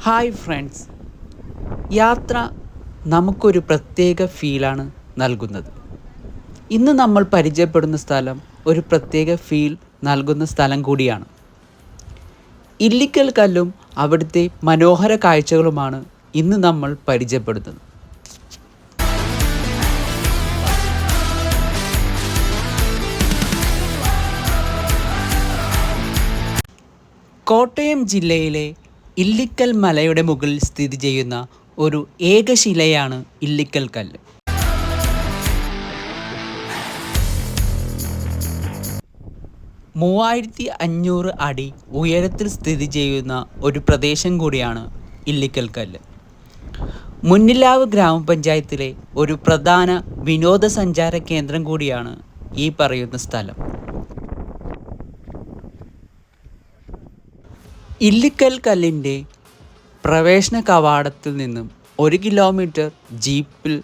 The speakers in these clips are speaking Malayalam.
ഹായ് ഫ്രണ്ട്സ്, യാത്ര നമുക്കൊരു പ്രത്യേക ഫീലാണ് നൽകുന്നത്. ഇന്ന് നമ്മൾ പരിചയപ്പെടുന്ന സ്ഥലം ഒരു പ്രത്യേക ഫീൽ നൽകുന്ന സ്ഥലം കൂടിയാണ്. ഇല്ലിക്കൽ കല്ലും അവിടുത്തെ മനോഹര കാഴ്ചകളുമാണ് ഇന്ന് നമ്മൾ പരിചയപ്പെടുന്നത്. കോട്ടയം ജില്ലയിലെ ഇല്ലിക്കൽ മലയുടെ മുകളിൽ സ്ഥിതി ചെയ്യുന്ന ഒരു ഏകശിലയാണ് ഇല്ലിക്കൽ കല്ല്. 3500 അടി ഉയരത്തിൽ സ്ഥിതി ചെയ്യുന്ന ഒരു പ്രദേശം കൂടിയാണ് ഇല്ലിക്കൽ കല്ല്. മുന്നിലാവ് ഗ്രാമപഞ്ചായത്തിലെ ഒരു പ്രധാന വിനോദസഞ്ചാര കേന്ദ്രം കൂടിയാണ് ഈ പറയുന്ന സ്ഥലം. ഇല്ലിക്കൽ കല്ലിൻ്റെ പ്രവേശന കവാടത്തിൽ നിന്നും 1 കിലോമീറ്റർ ജീപ്പിൽ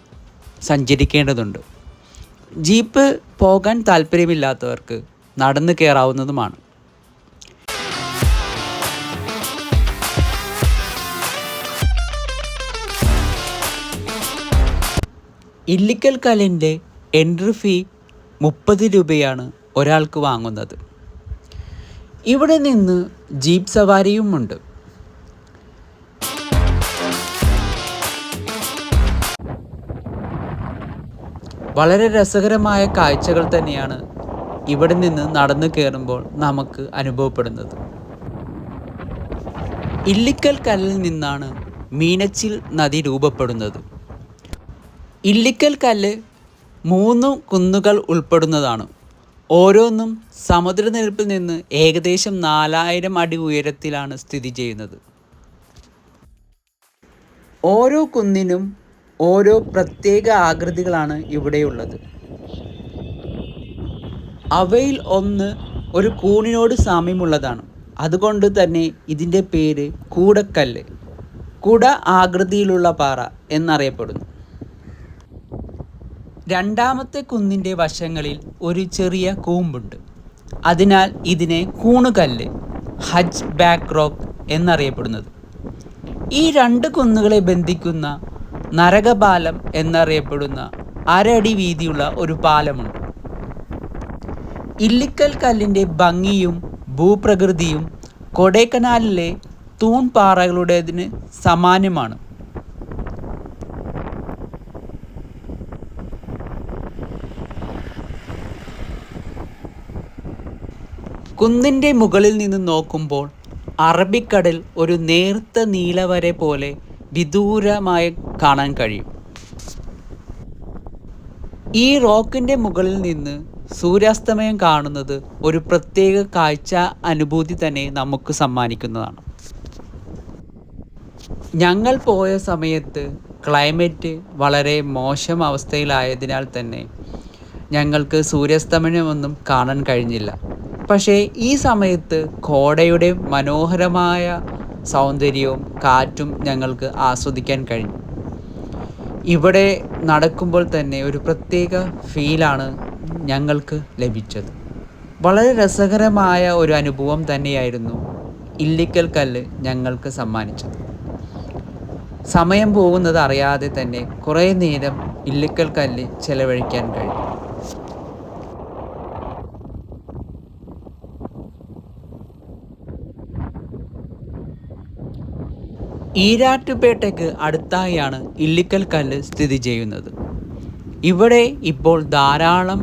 സഞ്ചരിക്കേണ്ടതുണ്ട്. ജീപ്പ് പോകാൻ താല്പര്യമില്ലാത്തവർക്ക് നടന്നു കയറാവുന്നതുമാണ്. ഇല്ലിക്കൽ കല്ലിൻ്റെ എൻട്രി ഫീ 30 രൂപയാണ് ഒരാൾക്ക് വാങ്ങുന്നത്. ഇവിടെ നിന്ന് ജീപ്പ് സവാരിയുമുണ്ട്. വളരെ രസകരമായ കാഴ്ചകൾ തന്നെയാണ് ഇവിടെ നിന്ന് നടന്നു കയറുമ്പോൾ നമുക്ക് അനുഭവപ്പെടുന്നത്. ഇല്ലിക്കൽ കല്ലിൽ നിന്നാണ് മീനച്ചിൽ നദി രൂപപ്പെടുന്നത്. ഇല്ലിക്കൽ കല്ല് 3 കുന്നുകൾ ഉൾപ്പെടുന്നതാണ്. ഓരോന്നും സമുദ്രനിരപ്പിൽ നിന്ന് ഏകദേശം 4000 അടി ഉയരത്തിലാണ് സ്ഥിതി ചെയ്യുന്നത്. ഓരോ കുന്നിനും ഓരോ പ്രത്യേക ആകൃതികളാണ് ഇവിടെയുള്ളത്. അവയിൽ ഒന്ന് ഒരു കൂണിനോട് സാമ്യമുള്ളതാണ്. അതുകൊണ്ട് തന്നെ ഇതിൻ്റെ പേര് കൂടക്കല്ല്, കുട ആകൃതിയിലുള്ള പാറ എന്നറിയപ്പെടുന്നു. രണ്ടാമത്തെ കുന്നിൻ്റെ വശങ്ങളിൽ ഒരു ചെറിയ കൂമ്പുണ്ട്. അതിനാൽ ഇതിനെ കൂണുകല്ല്, ഹജ് ബാക്ക് റോക്ക് എന്നറിയപ്പെടുന്നത്. ഈ 2 കുന്നുകളെ ബന്ധിക്കുന്ന നരകപാലം എന്നറിയപ്പെടുന്ന 1.5 അടി വീതിയുള്ള ഒരു പാലമുണ്ട്. ഇല്ലിക്കൽ കല്ലിൻ്റെ ഭംഗിയും ഭൂപ്രകൃതിയും കൊടൈക്കനാലിലെ തൂൺപാറകളുടേതിന് സമാനമാണ്. കുന്നിൻ്റെ മുകളിൽ നിന്ന് നോക്കുമ്പോൾ അറബിക്കടൽ ഒരു നേർത്ത നീലവര പോലെ വിദൂരമായി കാണാൻ കഴിയും. ഈ റോക്കിൻ്റെ മുകളിൽ നിന്ന് സൂര്യാസ്തമയം കാണുന്നത് ഒരു പ്രത്യേക കാഴ്ച അനുഭൂതി തന്നെ നമുക്ക് സമ്മാനിക്കുന്നതാണ്. ഞങ്ങൾ പോയ സമയത്ത് ക്ലൈമറ്റ് വളരെ മോശം അവസ്ഥയിലായതിനാൽ തന്നെ ഞങ്ങൾക്ക് സൂര്യാസ്തമയമൊന്നും കാണാൻ കഴിഞ്ഞില്ല. പക്ഷേ ഈ സമയത്ത് കോടയുടെ മനോഹരമായ സൗന്ദര്യവും കാറ്റും ഞങ്ങൾക്ക് ആസ്വദിക്കാൻ കഴിഞ്ഞു. ഇവിടെ നടക്കുമ്പോൾ തന്നെ ഒരു പ്രത്യേക ഫീലാണ് ഞങ്ങൾക്ക് ലഭിച്ചത്. വളരെ രസകരമായ ഒരു അനുഭവം തന്നെയായിരുന്നു ഇല്ലിക്കൽ കല്ല് ഞങ്ങൾക്ക് സമ്മാനിച്ചത്. സമയം പോകുന്നത് അറിയാതെ തന്നെ കുറേ നേരം ഇല്ലിക്കൽ കല്ല് ചെലവഴിക്കാൻ കഴിഞ്ഞു. ഈരാറ്റുപേട്ടയ്ക്ക് അടുത്തായാണ് ഇല്ലിക്കൽ കല്ല് സ്ഥിതി ചെയ്യുന്നത്. ഇവിടെ ഇപ്പോൾ ധാരാളം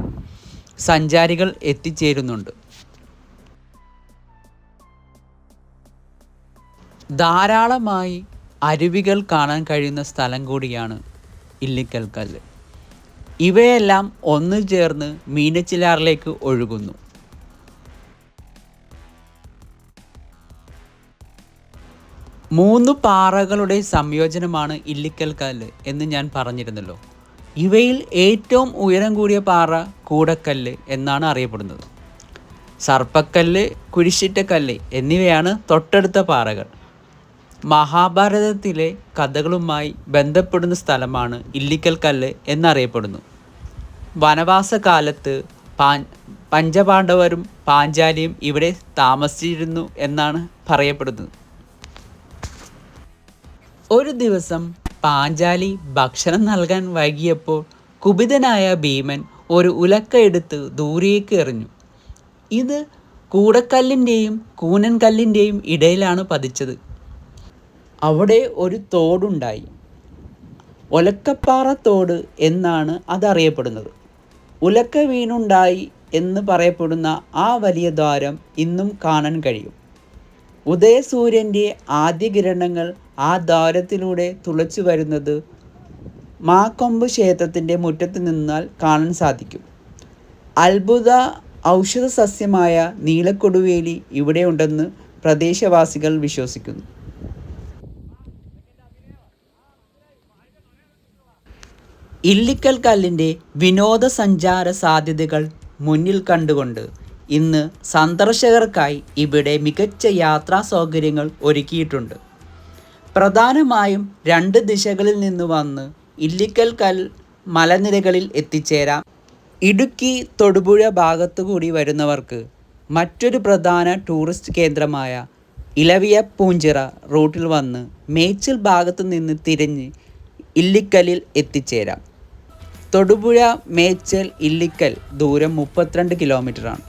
സഞ്ചാരികൾ എത്തിച്ചേരുന്നുണ്ട്. ധാരാളമായി അരുവികൾ കാണാൻ കഴിയുന്ന സ്ഥലം കൂടിയാണ് ഇല്ലിക്കൽ കല്ല്. ഇവയെല്ലാം ഒന്നു ചേർന്ന് മീനച്ചിലാറിലേക്ക് ഒഴുകുന്നു. മൂന്ന് പാറകളുടെ സംയോജനമാണ് ഇല്ലിക്കൽ കല്ല് എന്ന് ഞാൻ പറഞ്ഞിരുന്നല്ലോ. ഇവയിൽ ഏറ്റവും ഉയരം കൂടിയ പാറ കൂടക്കല്ല് എന്നാണ് അറിയപ്പെടുന്നത്. സർപ്പക്കല്ല്, കുരിശിറ്റക്കല്ല് എന്നിവയാണ് തൊട്ടടുത്ത പാറകൾ. മഹാഭാരതത്തിലെ കഥകളുമായി ബന്ധപ്പെടുന്ന സ്ഥലമാണ് ഇല്ലിക്കൽ കല്ല് എന്നറിയപ്പെടുന്നു. വനവാസകാലത്ത് പഞ്ചപാണ്ഡവരും പാഞ്ചാലിയും ഇവിടെ താമസിച്ചിരുന്നു എന്നാണ് പറയപ്പെടുന്നത്. ഒരു ദിവസം പാഞ്ചാലി ഭക്ഷണം നൽകാൻ വൈകിയപ്പോൾ കുപിതനായ ഭീമൻ ഒരു ഉലക്ക എടുത്ത് ദൂരേക്ക് എറിഞ്ഞു. ഇത് കൂടക്കല്ലിൻ്റെയും കൂനൻകല്ലിൻ്റെയും ഇടയിലാണ് പതിച്ചത്. അവിടെ ഒരു തോടുണ്ടായി. ഒലക്കപ്പാറ തോട് എന്നാണ് അതറിയപ്പെടുന്നത്. ഉലക്ക വീണുണ്ടായി എന്ന് പറയപ്പെടുന്ന ആ വലിയ ദ്വാരം ഇന്നും കാണാൻ കഴിയും. ഉദയസൂര്യൻ്റെ ആദ്യ കിരണങ്ങൾ ആ ദ്വാരത്തിലൂടെ തുളച്ചു വരുന്നത് മാക്കൊമ്പ് ക്ഷേത്രത്തിൻ്റെ മുറ്റത്ത് നിന്നാൽ കാണാൻ സാധിക്കും. അത്ഭുത ഔഷധ സസ്യമായ നീലക്കൊടുവേലി ഇവിടെയുണ്ടെന്ന് പ്രദേശവാസികൾ വിശ്വസിക്കുന്നു. ഇല്ലിക്കൽ കല്ലിൻ്റെ വിനോദസഞ്ചാര സാധ്യതകൾ മുന്നിൽ കണ്ടുകൊണ്ട് ഇന്ന് സന്ദർശകർക്കായി ഇവിടെ മികച്ച യാത്രാ സൗകര്യങ്ങൾ ഒരുക്കിയിട്ടുണ്ട്. പ്രധാനമായും 2 ദിശകളിൽ നിന്ന് വന്ന് ഇല്ലിക്കൽ മലനിരകളിൽ എത്തിച്ചേരാം. ഇടുക്കി തൊടുപുഴ ഭാഗത്തുകൂടി വരുന്നവർക്ക് മറ്റൊരു പ്രധാന ടൂറിസ്റ്റ് കേന്ദ്രമായ ഇലവിയപ്പൂഞ്ചിറ റൂട്ടിൽ വന്ന് മേച്ചിൽ ഭാഗത്തു നിന്ന് തിരിഞ്ഞ് ഇല്ലിക്കലിൽ എത്തിച്ചേരാം. തൊടുപുഴ മേച്ചൽ ഇല്ലിക്കൽ ദൂരം 32 കിലോമീറ്ററാണ്.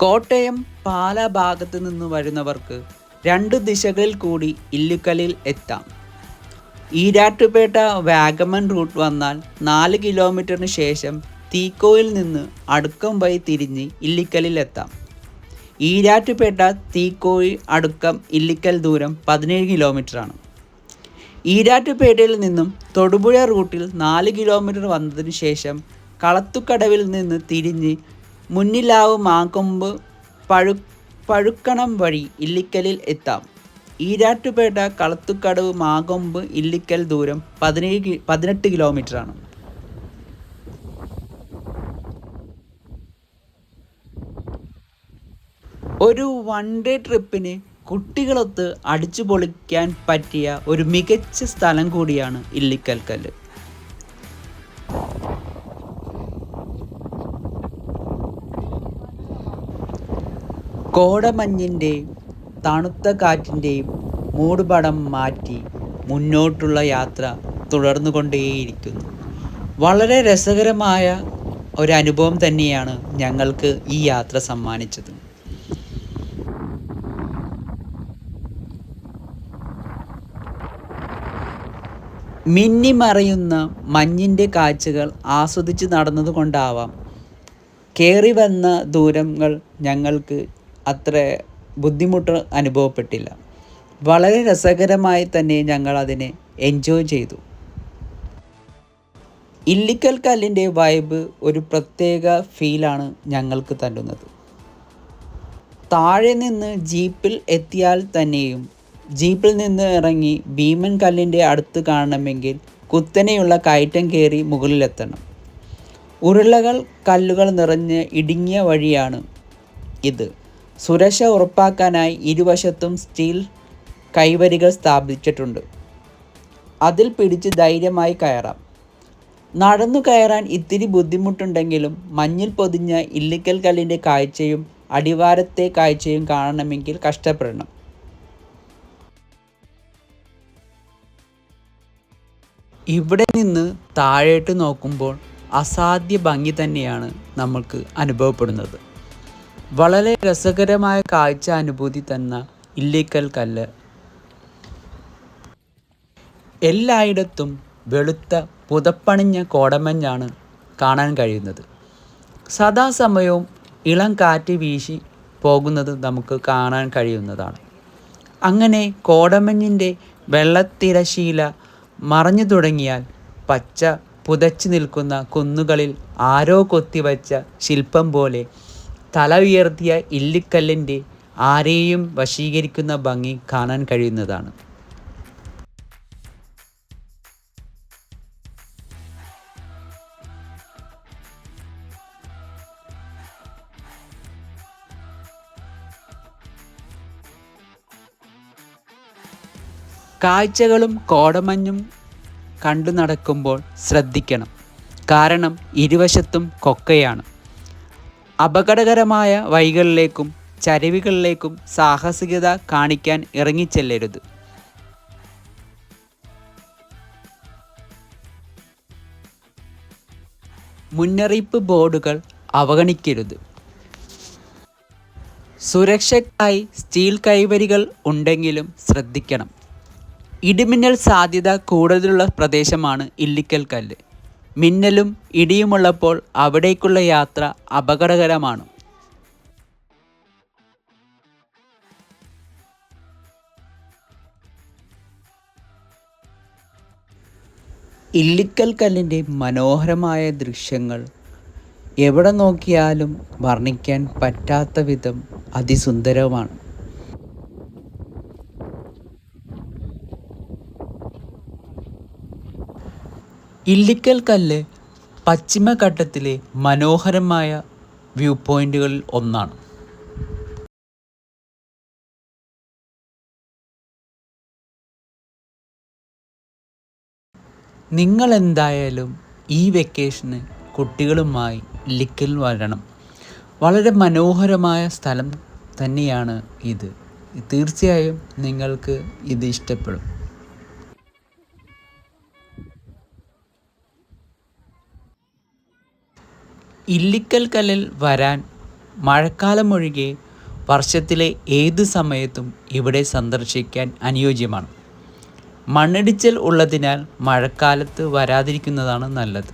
കോട്ടയം പാല ഭാഗത്തു നിന്ന് വരുന്നവർക്ക് 2 ദിശകളിൽ കൂടി ഇല്ലിക്കലിൽ എത്താം. ഈരാറ്റുപേട്ട വാഗമൺ റൂട്ട് വന്നാൽ 4 കിലോമീറ്ററിന് ശേഷം തീക്കോയിൽ നിന്ന് അടുക്കം വഴി തിരിഞ്ഞ് ഇല്ലിക്കലിൽ എത്താം. ഈരാറ്റുപേട്ട തീക്കോയി അടുക്കം ഇല്ലിക്കൽ ദൂരം 17 കിലോമീറ്ററാണ്. ഈരാറ്റുപേട്ടയിൽ നിന്നും തൊടുപുഴ റൂട്ടിൽ 4 കിലോമീറ്റർ വന്നതിന് ശേഷം കളത്തുക്കടവിൽ നിന്ന് തിരിഞ്ഞ് മുന്നിലാവ് മാക്കൊമ്പ് പഴുക്കണം വഴി ഇല്ലിക്കലിൽ എത്താം. ഈരാറ്റുപേട്ട കളത്തുക്കടവ് മാകൊമ്പ് ഇല്ലിക്കൽ ദൂരം 18 കിലോമീറ്ററാണ്. ഒരു 1 ഡേ ട്രിപ്പിന് കുട്ടികളൊത്ത് അടിച്ചു പൊളിക്കാൻ പറ്റിയ ഒരു മികച്ച സ്ഥലം കൂടിയാണ് ഇല്ലിക്കൽ കല്ല്. കോടമഞ്ഞിൻ്റെയും തണുത്ത കാറ്റിൻ്റെയും മൂടുപടം മാറ്റി മുന്നോട്ടുള്ള യാത്ര തുടർന്നുകൊണ്ടേയിരിക്കുന്നു. വളരെ രസകരമായ ഒരനുഭവം തന്നെയാണ് ഞങ്ങൾക്ക് ഈ യാത്ര സമ്മാനിച്ചത്. മിന്നിമറയുന്ന മഞ്ഞിൻ്റെ കാഴ്ചകൾ ആസ്വദിച്ച് നടന്നതുകൊണ്ടാവാം കയറി വന്ന ദൂരങ്ങൾ ഞങ്ങൾക്ക് അത്ര ബുദ്ധിമുട്ട് അനുഭവപ്പെട്ടില്ല. വളരെ രസകരമായി തന്നെ ഞങ്ങൾ അതിനെ എൻജോയ് ചെയ്തു. ഇല്ലിക്കൽ കല്ലിൻ്റെ വൈബ് ഒരു പ്രത്യേക ഫീലാണ് ഞങ്ങൾക്ക് തരുന്നത്. താഴെ നിന്ന് ജീപ്പിൽ എത്തിയാൽ തന്നെയും ജീപ്പിൽ നിന്ന് ഇറങ്ങി ഭീമൻ കല്ലിൻ്റെ അടുത്ത് കാണണമെങ്കിൽ കുത്തനെയുള്ള കയറ്റം കയറി മുകളിലെത്തണം. ഉരുളകൾ കല്ലുകൾ നിറഞ്ഞ് ഇടുങ്ങിയ വഴിയാണ് ഇത്. സുരക്ഷ ഉറപ്പാക്കാനായി ഇരുവശത്തും സ്റ്റീൽ കൈവരികൾ സ്ഥാപിച്ചിട്ടുണ്ട്. അതിൽ പിടിച്ച് ധൈര്യമായി കയറാം. നടന്നു കയറാൻ ഇത്തിരി ബുദ്ധിമുട്ടുണ്ടെങ്കിലും മഞ്ഞിൽ പൊതിഞ്ഞ ഇല്ലിക്കൽ കല്ലിൻ്റെ കാഴ്ചയും അടിവാരത്തെ കാഴ്ചയും കാണണമെങ്കിൽ കഷ്ടപ്പെടണം. ഇവിടെ നിന്ന് താഴേട്ട് നോക്കുമ്പോൾ അസാധ്യ ഭംഗി തന്നെയാണ് നമ്മൾക്ക് അനുഭവപ്പെടുന്നത്. വളരെ രസകരമായ കാഴ്ച അനുഭൂതി തന്ന ഇല്ലിക്കൽ കല്ല്. എല്ലായിടത്തും വെളുത്ത പുതപ്പണിഞ്ഞ കോടമഞ്ഞാണ് കാണാൻ കഴിയുന്നത്. സദാസമയവും ഇളം കാറ്റ് വീശി പോകുന്നത് നമുക്ക് കാണാൻ കഴിയുന്നതാണ്. അങ്ങനെ കോടമഞ്ഞിൻ്റെ വെള്ളത്തിരശീല മറഞ്ഞു തുടങ്ങിയാൽ പച്ച പുതച്ചു നിൽക്കുന്ന കുന്നുകളിൽ ആരോ കൊത്തിവച്ച ശില്പം പോലെ തല ഉയർത്തിയ ഇല്ലിക്കല്ലിൻ്റെ ആരെയും വശീകരിക്കുന്ന ഭംഗി കാണാൻ കഴിയുന്നതാണ്. കാഴ്ചകളും കോടമഞ്ഞും കണ്ടു നടക്കുമ്പോൾ ശ്രദ്ധിക്കണം. കാരണം ഇരുവശത്തും കൊക്കയാണ്. അപകടകരമായ വഴികളിലേക്കും ചരിവുകളിലേക്കും സാഹസികത കാണിക്കാൻ ഇറങ്ങിച്ചെല്ലരുത്. മുന്നറിയിപ്പ് ബോർഡുകൾ അവഗണിക്കരുത്. സുരക്ഷയ്ക്കായി സ്റ്റീൽ കൈവരികൾ ഉണ്ടെങ്കിലും ശ്രദ്ധിക്കണം. ഇടിമിന്നൽ സാധ്യത കൂടുതലുള്ള പ്രദേശമാണ് ഇല്ലിക്കൽ കല്ല്. മിന്നലും ഇടിയുമുള്ളപ്പോൾ അവിടേക്കുള്ള യാത്ര അപകടകരമാണ്. ഇല്ലിക്കൽ കല്ലിൻ്റെ മനോഹരമായ ദൃശ്യങ്ങൾ എവിടെ നോക്കിയാലും വർണ്ണിക്കാൻ പറ്റാത്ത വിധം അതിസുന്ദരമാണ്. ഇല്ലിക്കൽ കല്ല് പശ്ചിമഘട്ടത്തിലെ മനോഹരമായ വ്യൂ പോയിന്റുകളിൽ ഒന്നാണ്. നിങ്ങൾ എന്തായാലും ഈ വെക്കേഷന് കുട്ടികളുമായി ഇല്ലിക്കൽ വരണം. വളരെ മനോഹരമായ സ്ഥലം തന്നെയാണ് ഇത്. തീർച്ചയായും നിങ്ങൾക്ക് ഇത് ഇഷ്ടപ്പെടും. ഇല്ലിക്കൽ കല്ലിൽ വരാൻ മഴക്കാലം ഒഴികെ വർഷത്തിലെ ഏത് സമയത്തും ഇവിടെ സന്ദർശിക്കാൻ അനുയോജ്യമാണ്. മണ്ണിടിച്ചിൽ ഉള്ളതിനാൽ മഴക്കാലത്ത് വരാതിരിക്കുന്നതാണ് നല്ലത്.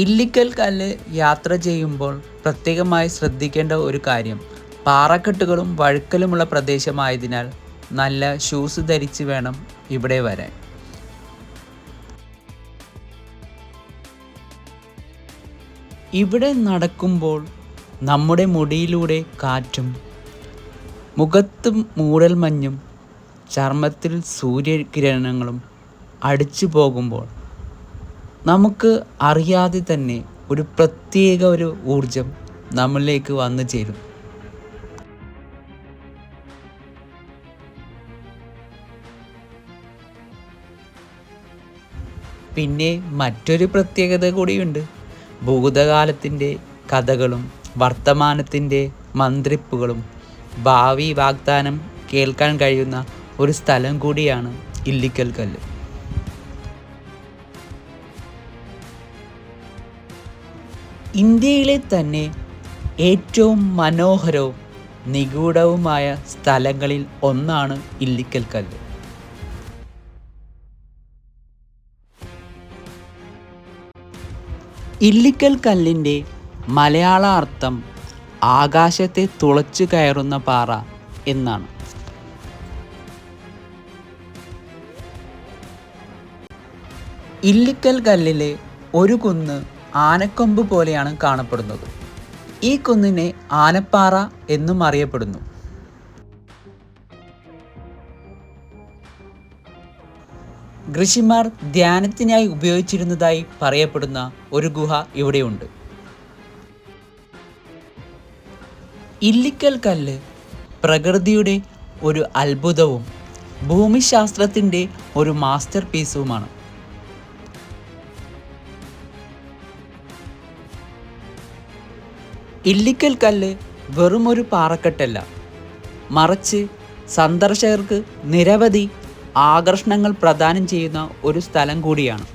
ഇല്ലിക്കൽ കല്ല് യാത്ര ചെയ്യുമ്പോൾ പ്രത്യേകമായി ശ്രദ്ധിക്കേണ്ട ഒരു കാര്യം, പാറക്കെട്ടുകളും വഴുക്കലുമുള്ള പ്രദേശമായതിനാൽ നല്ല ഷൂസ് ധരിച്ച് വേണം ഇവിടെ വരാൻ. ഇവിടെ നടക്കുമ്പോൾ നമ്മുടെ മുടിയിലൂടെ കാറ്റും മുഖത്ത് മൂടൽമഞ്ഞും ചർമ്മത്തിൽ സൂര്യകിരണങ്ങളും അടിച്ചു പോകുമ്പോൾ നമുക്ക് അറിയാതെ തന്നെ ഒരു പ്രത്യേക ഊർജം നമ്മളിലേക്ക് വന്നു ചേരും. പിന്നെ മറ്റൊരു പ്രത്യേകത കൂടിയുണ്ട്. ഭൂതകാലത്തിൻ്റെ കഥകളും വർത്തമാനത്തിൻ്റെ മന്ത്രിപ്പുകളും ഭാവി വാഗ്ദാനം കേൾക്കാൻ കഴിയുന്ന ഒരു സ്ഥലം കൂടിയാണ് ഇല്ലിക്കൽ കല്ല്. ഇന്ത്യയിലെ തന്നെ ഏറ്റവും മനോഹരവും നിഗൂഢവുമായ സ്ഥലങ്ങളിൽ ഒന്നാണ് ഇല്ലിക്കൽ കല്ല്. ഇല്ലിക്കൽ കല്ലിൻ്റെ മലയാള അർത്ഥം ആകാശത്തെ തുളച്ചു കയറുന്ന പാറ എന്നാണ്. ഇല്ലിക്കൽ കല്ലിലെ ഒരു കുന്ന് ആനക്കൊമ്പ് പോലെയാണ് കാണപ്പെടുന്നത്. ഈ കുന്നിനെ ആനപ്പാറ എന്നും അറിയപ്പെടുന്നു. ഋഷിമാർ ധ്യാനത്തിനായി ഉപയോഗിച്ചിരുന്നതായി പറയപ്പെടുന്ന ഒരു ഗുഹ ഇവിടെയുണ്ട്. ഇല്ലിക്കൽ കല്ല് പ്രകൃതിയുടെ ഒരു അത്ഭുതവും ഭൂമിശാസ്ത്രത്തിൻ്റെ ഒരു മാസ്റ്റർ പീസുമാണ്. ഇല്ലിക്കൽ കല്ല് വെറുമൊരു പാറക്കെട്ടല്ല, മറിച്ച് സന്ദർശകർക്ക് നിരവധി ആകർഷണങ്ങൾ പ്രദാനം ചെയ്യുന്ന ഒരു സ്ഥലം കൂടിയാണ്.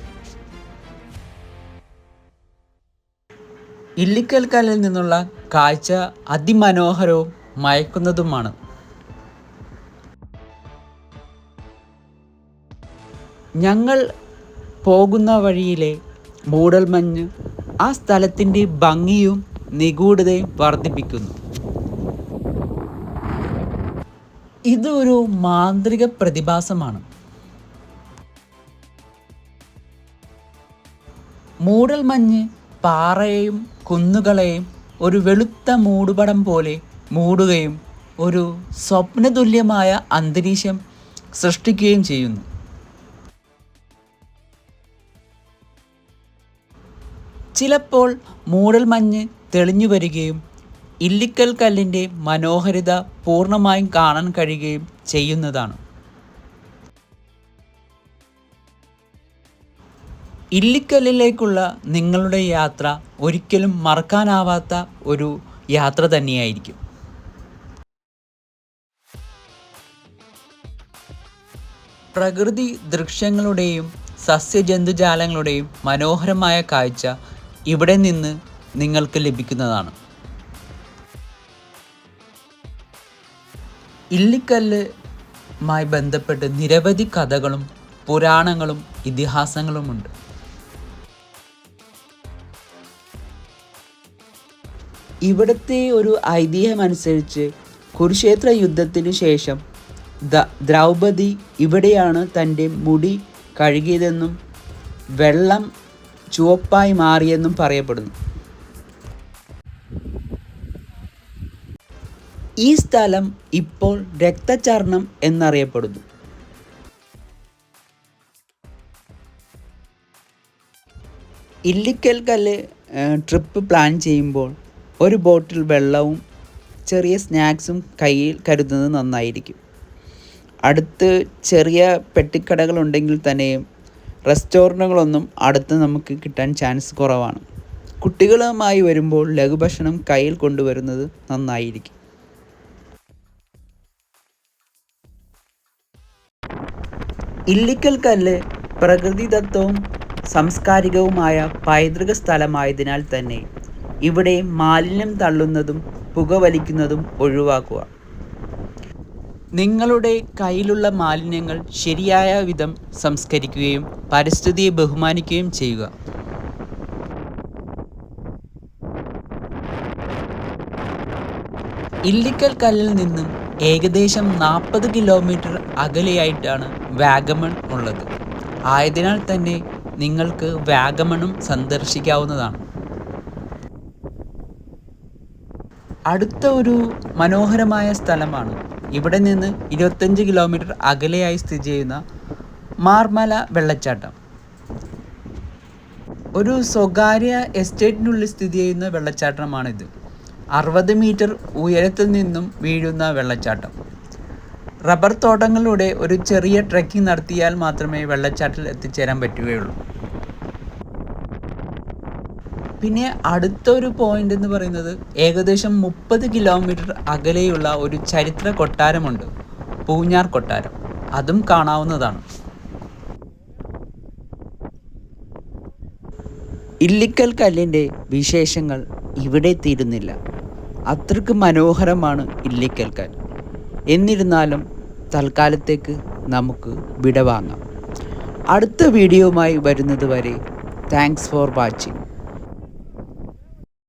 ഇല്ലിക്കൽ കല്ലിൽ നിന്നുള്ള കാഴ്ച അതിമനോഹരവും മയക്കുന്നതുമാണ്. ഞങ്ങൾ പോകുന്ന വഴിയിലെ മൂടൽമഞ്ഞ് ആ സ്ഥലത്തിൻ്റെ ഭംഗിയും നിഗൂഢതയും വർദ്ധിപ്പിക്കുന്നു. ഇതൊരു മാന്ത്രിക പ്രതിഭാസമാണ്. മൂടൽമഞ്ഞ് പാറയെയും കുന്നുകളെയും ഒരു വെളുത്ത മൂടുപടം പോലെ മൂടുകയും ഒരു സ്വപ്നതുല്യമായ അന്തരീക്ഷം സൃഷ്ടിക്കുകയും ചെയ്യുന്നു. ചിലപ്പോൾ മൂടൽമഞ്ഞ് തെളിഞ്ഞു വരികയും ഇല്ലിക്കൽ കല്ലിൻ്റെ മനോഹാരിത പൂർണ്ണമായും കാണാൻ കഴിയുകയും ചെയ്യുന്നതാണ്. ഇല്ലിക്കല്ലിലേക്കുള്ള നിങ്ങളുടെ യാത്ര ഒരിക്കലും മറക്കാനാവാത്ത ഒരു യാത്ര തന്നെയായിരിക്കും. പ്രകൃതി ദൃശ്യങ്ങളുടെയും സസ്യജന്തുജാലങ്ങളുടെയും മനോഹരമായ കാഴ്ച ഇവിടെ നിന്ന് നിങ്ങൾക്ക് ലഭിക്കുന്നതാണ്. ഇല്ലിക്കല്ലുമായി ബന്ധപ്പെട്ട് നിരവധി കഥകളും പുരാണങ്ങളും ഇതിഹാസങ്ങളുമുണ്ട്. ഇവിടുത്തെ ഒരു ഐതിഹ്യമനുസരിച്ച് കുരുക്ഷേത്ര യുദ്ധത്തിനു ശേഷം ദ്രൗപദി ഇവിടെയാണ് തൻ്റെ മുടി കഴുകിയതെന്നും വെള്ളം ചുവപ്പായി മാറിയെന്നും പറയപ്പെടുന്നു. ഈ സ്ഥലം ഇപ്പോൾ രക്തചർണം എന്നറിയപ്പെടുന്നു. ഇല്ലിക്കൽ കല്ല് ട്രിപ്പ് പ്ലാൻ ചെയ്യുമ്പോൾ ഒരു ബോട്ടിൽ വെള്ളവും ചെറിയ സ്നാക്സും കയ്യിൽ കരുതുന്നത് നന്നായിരിക്കും. അടുത്ത് ചെറിയ പെട്ടിക്കടകളുണ്ടെങ്കിൽ തന്നെയും റെസ്റ്റോറൻറ്റുകളൊന്നും അടുത്ത് നമുക്ക് കിട്ടാൻ ചാൻസ് കുറവാണ്. കുട്ടികളുമായി വരുമ്പോൾ ലഘുഭക്ഷണം കയ്യിൽ കൊണ്ടുവരുന്നത് നന്നായിരിക്കും. ഇല്ലിക്കൽ കല്ല് പ്രകൃതിദത്തവും സാംസ്കാരികവുമായ പൈതൃക സ്ഥലമായതിനാൽ തന്നെ ഇവിടെ മാലിന്യം തള്ളുന്നതും പുകവലിക്കുന്നതും ഒഴിവാക്കുക. നിങ്ങളുടെ കയ്യിലുള്ള മാലിന്യങ്ങൾ ശരിയായ വിധം സംസ്കരിക്കുകയും പരിസ്ഥിതിയെ ബഹുമാനിക്കുകയും ചെയ്യുക. ഇല്ലിക്കൽ കല്ലിൽ നിന്നും ഏകദേശം 40 കിലോമീറ്റർ അകലെയായിട്ടാണ് വാഗമൺ ഉള്ളത്. ആയതിനാൽ തന്നെ നിങ്ങൾക്ക് വാഗമണും സന്ദർശിക്കാവുന്നതാണ്. അടുത്ത ഒരു മനോഹരമായ സ്ഥലമാണ് ഇവിടെ നിന്ന് 25 കിലോമീറ്റർ അകലെയായി സ്ഥിതി ചെയ്യുന്ന മാർമല വെള്ളച്ചാട്ടം. ഒരു സ്വകാര്യ എസ്റ്റേറ്റിനുള്ളിൽ സ്ഥിതി ചെയ്യുന്ന വെള്ളച്ചാട്ടമാണിത്. 60 മീറ്റർ ഉയരത്തിൽ നിന്നും വീഴുന്ന വെള്ളച്ചാട്ടം. റബ്ബർ തോട്ടങ്ങളിലൂടെ ഒരു ചെറിയ ട്രെക്കിംഗ് നടത്തിയാൽ മാത്രമേ വെള്ളച്ചാട്ടത്തിൽ എത്തിച്ചേരാൻ പറ്റുകയുള്ളൂ. പിന്നെ അടുത്തൊരു പോയിന്റ് എന്ന് പറയുന്നത് ഏകദേശം 30 കിലോമീറ്റർ അകലെയുള്ള ഒരു ചരിത്ര കൊട്ടാരമുണ്ട്, പൂഞ്ഞാർ കൊട്ടാരം. അതും കാണാവുന്നതാണ്. ഇല്ലിക്കൽ കല്ലിൻ്റെ വിശേഷങ്ങൾ ഇവിടെ തീരുന്നില്ല. അത്രയ്ക്ക് മനോഹരമാണ് ഇല്ലിക്കൽ കല്ല്. എന്നിരുന്നാലും തൽക്കാലത്തേക്ക് നമുക്ക് വിടവാങ്ങാം. അടുത്ത വീഡിയോയുമായി വരുന്നത് വരെ താങ്ക്സ് ഫോർ വാച്ചിങ്.